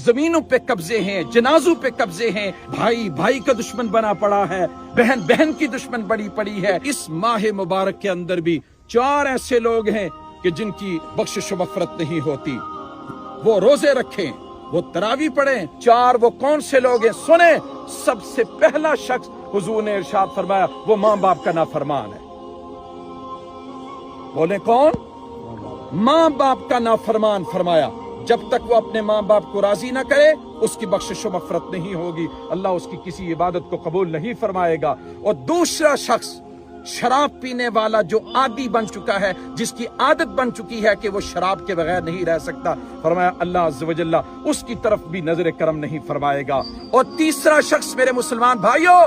जमीनों पे कब्जे हैं, जनाजों पे कब्जे हैं, भाई भाई का दुश्मन बना पड़ा है, बहन बहन की दुश्मन बड़ी पड़ी है। इस माह मुबारक के अंदर भी 4 ऐसे लोग हैं कि जिनकी बख्शिश मग़फ़िरत नहीं होती। वो रोजे रखें, वो तरावी पढ़ें। 4 वो कौन से लोग हैं? सुने, सबसे पहला शख्स हुजूर ने इरशाद फरमाया वो माँ बाप का नाफरमान है। बोले कौन? माँ बाप का नाफरमान फरमाया। जब तक वो अपने माँ बाप को राजी ना करे उसकी बख्शिश व मग़फ़िरत नहीं होगी, अल्लाह उसकी किसी इबादत को कबूल नहीं फरमाएगा। और दूसरा शख्स शराब पीने वाला जो आदी बन चुका है, जिसकी आदत बन चुकी है कि वो शराब के बगैर नहीं रह सकता, फरमाया अल्लाह अज़्ज़ व जल्ला उसकी तरफ भी नजर करम नहीं फरमाएगा। और तीसरा शख्स मेरे मुसलमान भाइयों,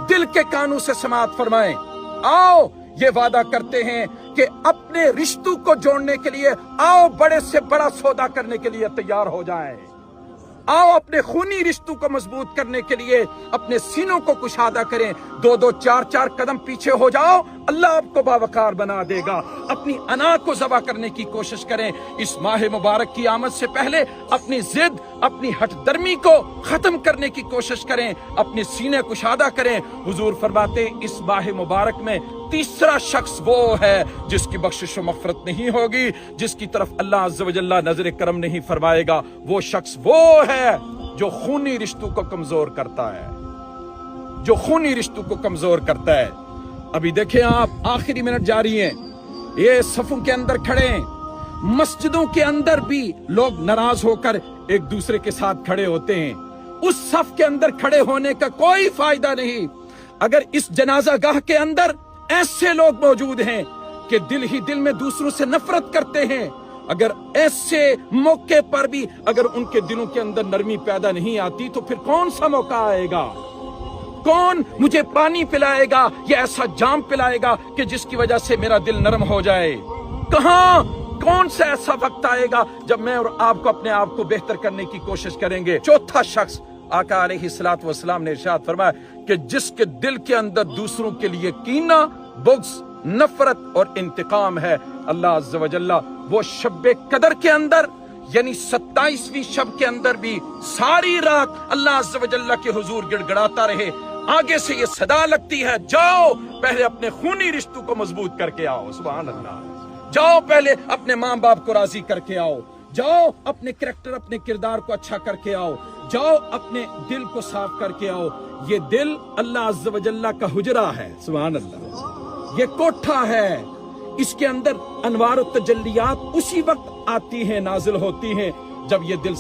दिल के कानों से समाअत फरमाएं। आओ ये वादा करते हैं कि अपने रिश्तों को जोड़ने के लिए आओ बड़े से बड़ा सौदा करने के लिए तैयार हो जाएं। आओ अपने खूनी रिश्तों को मजबूत करने के लिए अपने सीनों को कुशादा करें। 2-2, 4-4 कदम पीछे हो जाओ, अल्लाह आपको बावकार बना देगा। अपनी अना को ज़बा करने की कोशिश करें। इस माह मुबारक की आमद से पहले अपनी जिद, अपनी हठदर्मी को खत्म करने की कोशिश करें, अपने सीने कुशादा करें। हुजूर फरमाते इस माह मुबारक में तीसरा शख्स वो है जिसकी बख्शिश व मग़फ़िरत नहीं होगी, जिसकी तरफ अल्लाह अज़्ज़ व जल्ला नजर करम नहीं फरमाएगा। वो शख्स वो है जो खूनी रिश्तों को कमजोर करता है, जो खूनी रिश्तों को कमजोर करता है। अभी देखें आप, आखिरी मिनट जारी हैं, ये सफों के अंदर खड़े हैं, मस्जिदों के अंदर भी लोग नाराज होकर एक दूसरे के साथ खड़े होते हैं। उस सफ के अंदर खड़े होने का कोई फायदा नहीं अगर इस जनाजा गाह के अंदर ऐसे लोग मौजूद हैं कि दिल ही दिल में दूसरों से नफरत करते हैं। अगर ऐसे मौके पर भी अगर उनके दिलों के अंदर नरमी पैदा नहीं आती तो फिर कौन सा मौका आएगा? कौन मुझे पानी पिलाएगा या ऐसा जाम पिलाएगा कि जिसकी वजह से मेरा दिल नरम हो जाए? कहां, कौन सा ऐसा वक्त आएगा जब मैं और आपको अपने आप को बेहतर करने की कोशिश करेंगे? चौथा शख्स आका अलैहिस्सलातु वस्सलाम ने इरशाद फरमाया कि जिसके दिल के अंदर दूसरों के लिए कीना, बुग़्ज़, नफरत और इंतकाम है, अल्लाह अज़्ज़ व जल्ला वो शब्बे कदर के अंदर यानी 27वीं शब के अंदर भी सारी रात अल्लाह अज़्ज़ व जल्ला के हुजूर गिड़गिड़ाता रहे। आगे से ये सदा लगती है, जाओ पहले अपने खूनी रिश्तों को मजबूत करके आओ। सुभान अल्लाह। जाओ पहले अपने माँ बाप को राजी करके आओ, जाओ अपने करैक्टर, अपने किरदार को अच्छा करके आओ, जाओ अपने दिल को साफ करके आओ। ये दिल अल्लाह अज़्ज़ व जल्ला का हुजरा है। सुभान अल्लाह। ये कोठा है, इसके अंदर अनवार और तजल्लियात उसी वक्त आती हैं, नाजिल होती हैं जब ये दिल